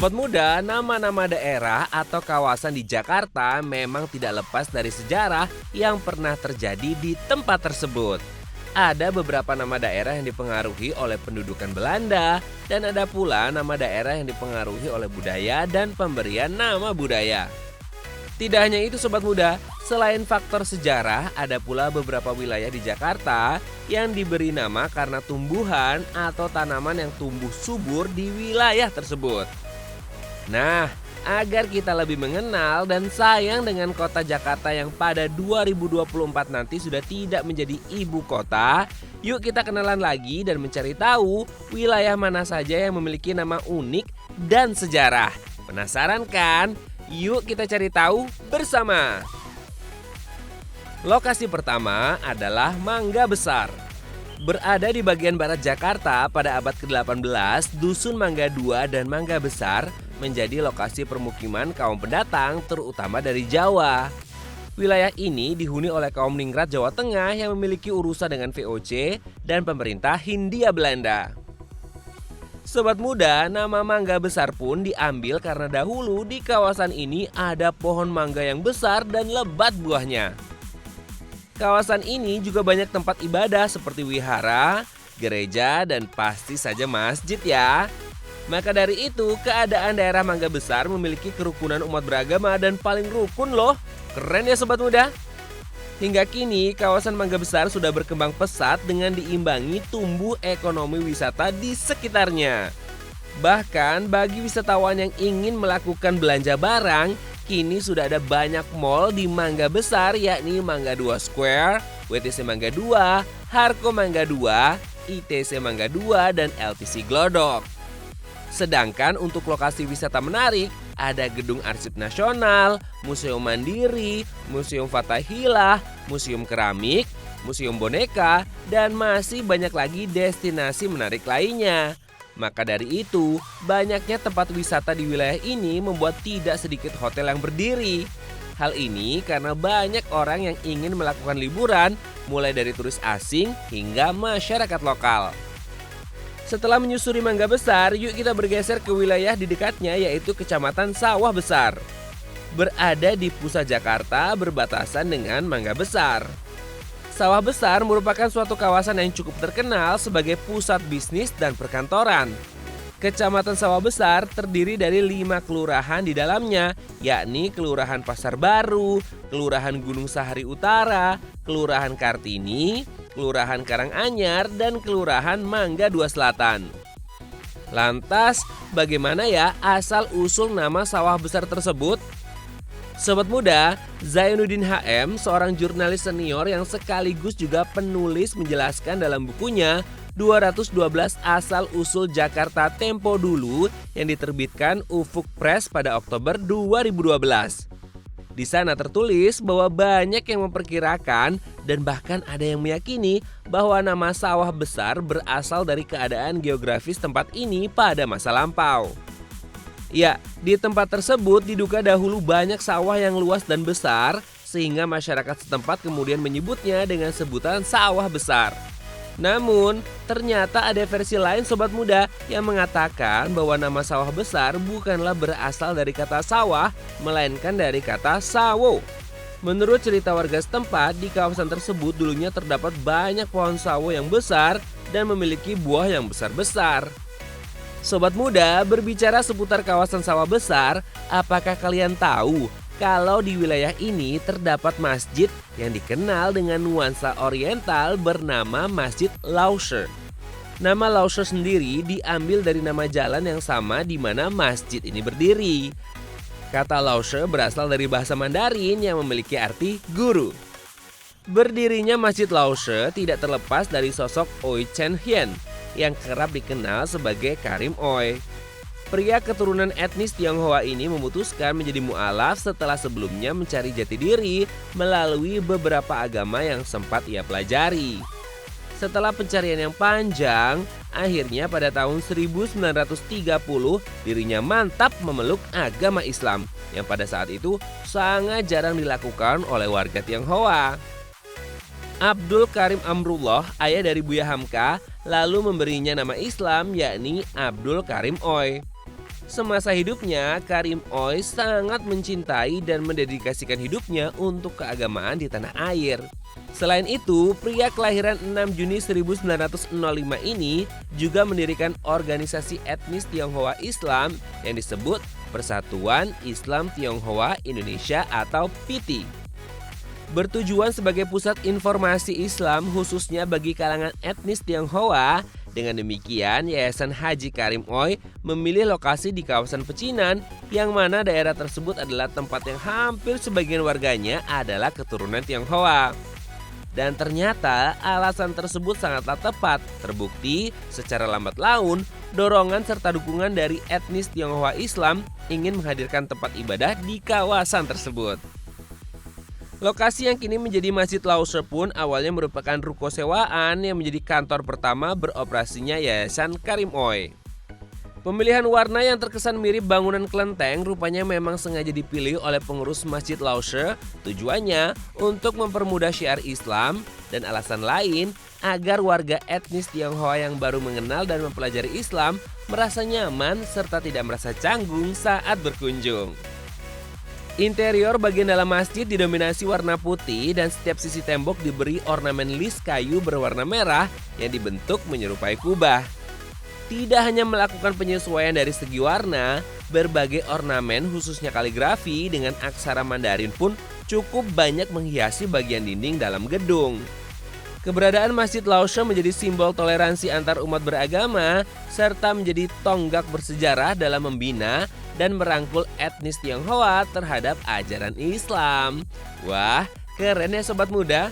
Sobat muda, nama-nama daerah atau kawasan di Jakarta memang tidak lepas dari sejarah yang pernah terjadi di tempat tersebut. Ada beberapa nama daerah yang dipengaruhi oleh pendudukan Belanda, dan ada pula nama daerah yang dipengaruhi oleh budaya dan pemberian nama budaya. Tidak hanya itu sobat muda, selain faktor sejarah, ada pula beberapa wilayah di Jakarta yang diberi nama karena tumbuhan atau tanaman yang tumbuh subur di wilayah tersebut. Nah, agar kita lebih mengenal dan sayang dengan kota Jakarta yang pada 2024 nanti sudah tidak menjadi ibu kota, yuk kita kenalan lagi dan mencari tahu wilayah mana saja yang memiliki nama unik dan sejarah. Penasaran kan? Yuk kita cari tahu bersama. Lokasi pertama adalah Mangga Besar. Berada di bagian barat Jakarta pada abad ke-18, Dusun Mangga II dan Mangga Besar menjadi lokasi permukiman kaum pendatang terutama dari Jawa. Wilayah ini dihuni oleh kaum ningrat Jawa Tengah yang memiliki urusan dengan VOC dan pemerintah Hindia Belanda. Sobat muda, nama Mangga Besar pun diambil karena dahulu di kawasan ini ada pohon mangga yang besar dan lebat buahnya. Kawasan ini juga banyak tempat ibadah seperti wihara, gereja, dan pasti saja masjid ya. Maka dari itu, keadaan daerah Mangga Besar memiliki kerukunan umat beragama dan paling rukun loh. Keren ya sobat muda? Hingga kini, kawasan Mangga Besar sudah berkembang pesat dengan diimbangi tumbuh ekonomi wisata di sekitarnya. Bahkan bagi wisatawan yang ingin melakukan belanja barang, kini sudah ada banyak mall di Mangga Besar yakni Mangga 2 Square, WTC Mangga 2, Harko Mangga 2, ITC Mangga 2, dan LTC Glodok. Sedangkan untuk lokasi wisata menarik, ada Gedung Arsip Nasional, Museum Mandiri, Museum Fathahillah, Museum Keramik, Museum Boneka, dan masih banyak lagi destinasi menarik lainnya. Maka dari itu, banyaknya tempat wisata di wilayah ini membuat tidak sedikit hotel yang berdiri. Hal ini karena banyak orang yang ingin melakukan liburan, mulai dari turis asing hingga masyarakat lokal. Setelah menyusuri Mangga Besar, yuk kita bergeser ke wilayah di dekatnya yaitu Kecamatan Sawah Besar. Berada di pusat Jakarta berbatasan dengan Mangga Besar. Sawah Besar merupakan suatu kawasan yang cukup terkenal sebagai pusat bisnis dan perkantoran. Kecamatan Sawah Besar terdiri dari 5 kelurahan di dalamnya, yakni Kelurahan Pasar Baru, Kelurahan Gunung Sahari Utara, Kelurahan Kartini, Kelurahan Karanganyar, dan Kelurahan Mangga 2 Selatan. Lantas, bagaimana ya asal-usul nama Sawah Besar tersebut? Sobat muda, Zainuddin HM, seorang jurnalis senior yang sekaligus juga penulis menjelaskan dalam bukunya 212 Asal-Usul Jakarta Tempo Dulu yang diterbitkan Ufuk Press pada Oktober 2012. Di sana tertulis bahwa banyak yang memperkirakan dan bahkan ada yang meyakini bahwa nama Sawah Besar berasal dari keadaan geografis tempat ini pada masa lampau. Ya, di tempat tersebut diduga dahulu banyak sawah yang luas dan besar sehingga masyarakat setempat kemudian menyebutnya dengan sebutan Sawah Besar. Namun, ternyata ada versi lain sobat muda yang mengatakan bahwa nama Sawah Besar bukanlah berasal dari kata sawah, melainkan dari kata sawo. Menurut cerita warga setempat, di kawasan tersebut dulunya terdapat banyak pohon sawo yang besar dan memiliki buah yang besar-besar. Sobat muda, berbicara seputar kawasan Sawah Besar, apakah kalian tahu kalau di wilayah ini terdapat masjid yang dikenal dengan nuansa oriental bernama Masjid Lauscher. Nama Lauscher sendiri diambil dari nama jalan yang sama di mana masjid ini berdiri. Kata Lauscher berasal dari bahasa Mandarin yang memiliki arti guru. Berdirinya Masjid Lauscher tidak terlepas dari sosok Oi Chen Hien yang kerap dikenal sebagai Karim Oi. Pria keturunan etnis Tionghoa ini memutuskan menjadi mu'alaf setelah sebelumnya mencari jati diri melalui beberapa agama yang sempat ia pelajari. Setelah pencarian yang panjang, akhirnya pada tahun 1930 dirinya mantap memeluk agama Islam yang pada saat itu sangat jarang dilakukan oleh warga Tionghoa. Abdul Karim Amrullah, ayah dari Buya Hamka, lalu memberinya nama Islam yakni Abdul Karim Oi. Semasa hidupnya, Karim Oy sangat mencintai dan mendedikasikan hidupnya untuk keagamaan di tanah air. Selain itu, pria kelahiran 6 Juni 1905 ini juga mendirikan organisasi etnis Tionghoa Islam yang disebut Persatuan Islam Tionghoa Indonesia atau PITI. Bertujuan sebagai pusat informasi Islam khususnya bagi kalangan etnis Tionghoa. Dengan demikian, Yayasan Haji Karim Oy memilih lokasi di kawasan Pecinan, yang mana daerah tersebut adalah tempat yang hampir sebagian warganya adalah keturunan Tionghoa. Dan ternyata alasan tersebut sangatlah tepat, terbukti secara lambat laun dorongan serta dukungan dari etnis Tionghoa Islam ingin menghadirkan tempat ibadah di kawasan tersebut. Lokasi yang kini menjadi Masjid Lauser pun awalnya merupakan ruko sewaan yang menjadi kantor pertama beroperasinya Yayasan Karim Oy. Pemilihan warna yang terkesan mirip bangunan kelenteng rupanya memang sengaja dipilih oleh pengurus Masjid Lauser, tujuannya untuk mempermudah syiar Islam dan alasan lain agar warga etnis Tionghoa yang baru mengenal dan mempelajari Islam merasa nyaman serta tidak merasa canggung saat berkunjung. Interior bagian dalam masjid didominasi warna putih dan setiap sisi tembok diberi ornamen lis kayu berwarna merah yang dibentuk menyerupai kubah. Tidak hanya melakukan penyesuaian dari segi warna, berbagai ornamen khususnya kaligrafi dengan aksara Mandarin pun cukup banyak menghiasi bagian dinding dalam gedung. Keberadaan Masjid Lauser menjadi simbol toleransi antar umat beragama serta menjadi tonggak bersejarah dalam membina dan merangkul etnis Tionghoa terhadap ajaran Islam. Wah, keren ya sobat muda!